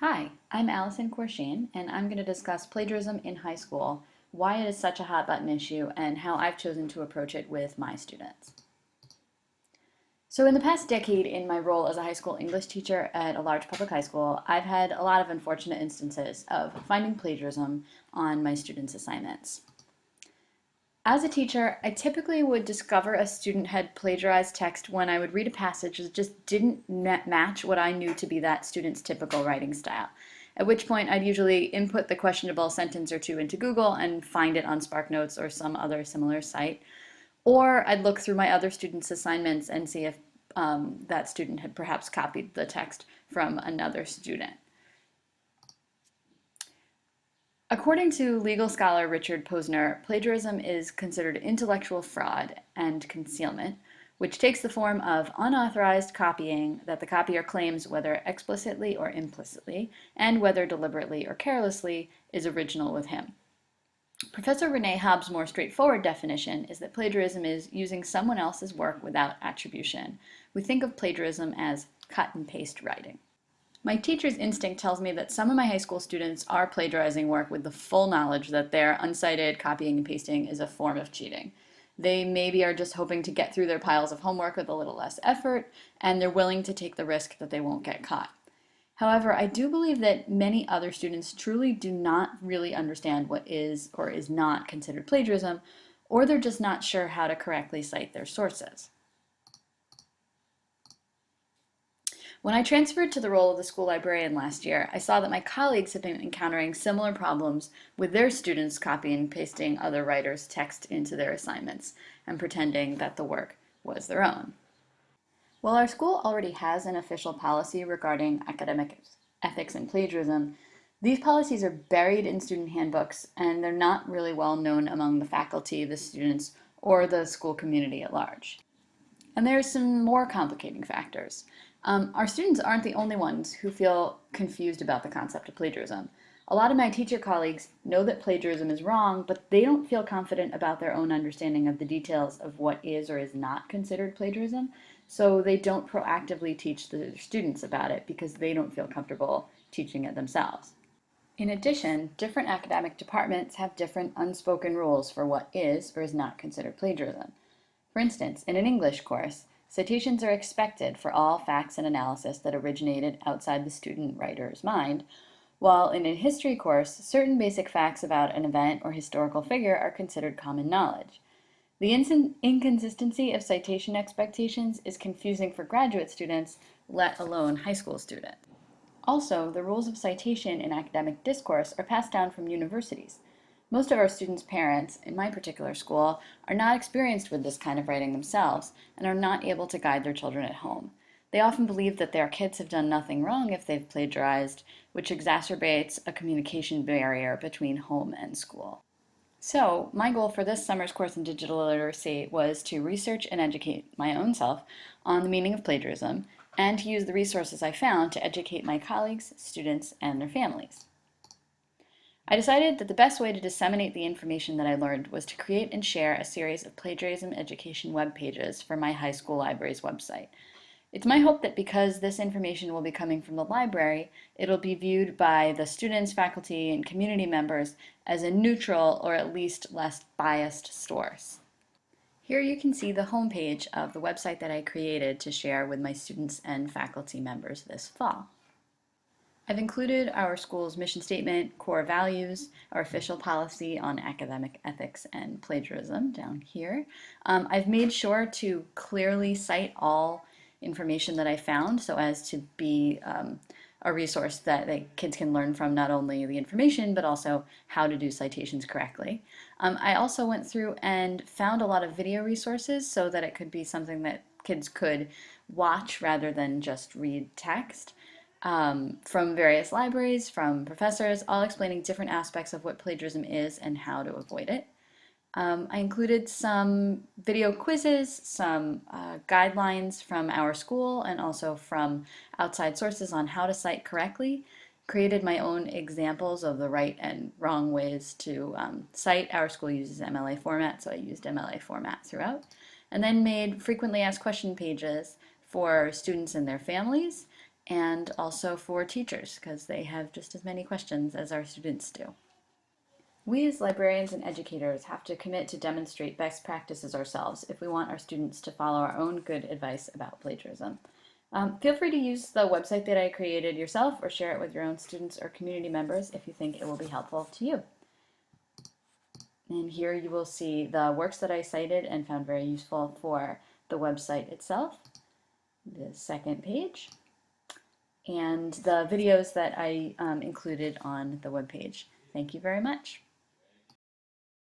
Hi, I'm Allison Corshane, and I'm going to discuss plagiarism in high school, why it is such a hot button issue, and how I've chosen to approach it with my students. So in the past decade, in my role as a high school English teacher at a large public high school, I've had a lot of unfortunate instances of finding plagiarism on my students' assignments. As a teacher, I typically would discover a student had plagiarized text when I would read a passage that just didn't match what I knew to be that student's typical writing style. At which point I'd usually input the questionable sentence or two into Google and find it on SparkNotes or some other similar site. Or I'd look through my other students' assignments and see if that student had perhaps copied the text from another student. According to legal scholar Richard Posner, plagiarism is considered intellectual fraud and concealment, which takes the form of unauthorized copying that the copier claims, whether explicitly or implicitly, and whether deliberately or carelessly, is original with him. Professor Renee Hobbs' more straightforward definition is that plagiarism is using someone else's work without attribution. We think of plagiarism as cut and paste writing. My teacher's instinct tells me that some of my high school students are plagiarizing work with the full knowledge that their unsighted copying and pasting is a form of cheating. They maybe are just hoping to get through their piles of homework with a little less effort, and they're willing to take the risk that they won't get caught. However, I do believe that many other students truly do not really understand what is or is not considered plagiarism, or they're just not sure how to correctly cite their sources. When I transferred to the role of the school librarian last year, I saw that my colleagues have been encountering similar problems with their students copying and pasting other writers' text into their assignments and pretending that the work was their own. While our school already has an official policy regarding academic ethics and plagiarism, these policies are buried in student handbooks and they're not really well known among the faculty, the students, or the school community at large. And there are some more complicating factors. Our students aren't the only ones who feel confused about the concept of plagiarism. A lot of my teacher colleagues know that plagiarism is wrong, but they don't feel confident about their own understanding of the details of what is or is not considered plagiarism, so they don't proactively teach their students about it because they don't feel comfortable teaching it themselves. In addition, different academic departments have different unspoken rules for what is or is not considered plagiarism. For instance, in an English course, citations are expected for all facts and analysis that originated outside the student writer's mind, while in a history course, certain basic facts about an event or historical figure are considered common knowledge. The inconsistency of citation expectations is confusing for graduate students, let alone high school students. Also, the rules of citation in academic discourse are passed down from universities. Most of our students' parents, in my particular school, are not experienced with this kind of writing themselves and are not able to guide their children at home. They often believe that their kids have done nothing wrong if they've plagiarized, which exacerbates a communication barrier between home and school. So, my goal for this summer's course in digital literacy was to research and educate my own self on the meaning of plagiarism and to use the resources I found to educate my colleagues, students, and their families. I decided that the best way to disseminate the information that I learned was to create and share a series of plagiarism education web pages for my high school library's website. It's my hope that because this information will be coming from the library, it'll be viewed by the students, faculty, and community members as a neutral or at least less biased source. Here you can see the homepage of the website that I created to share with my students and faculty members this fall. I've included our school's mission statement, core values, our official policy on academic ethics and plagiarism down here. I've made sure to clearly cite all information that I found so as to be a resource that kids can learn from not only the information but also how to do citations correctly. I also went through and found a lot of video resources so that it could be something that kids could watch rather than just read text. From various libraries, from professors, all explaining different aspects of what plagiarism is and how to avoid it. I included some video quizzes, some guidelines from our school and also from outside sources on how to cite correctly. Created my own examples of the right and wrong ways to cite. Our school uses MLA format, so I used MLA format throughout. And then made frequently asked question pages for students and their families, and also for teachers because they have just as many questions as our students do. We as librarians and educators have to commit to demonstrate best practices ourselves if we want our students to follow our own good advice about plagiarism. Feel free to use the website that I created yourself or share it with your own students or community members if you think it will be helpful to you. And here you will see the works that I cited and found very useful for the website itself, the second page, and the videos that I included on the webpage. Thank you very much.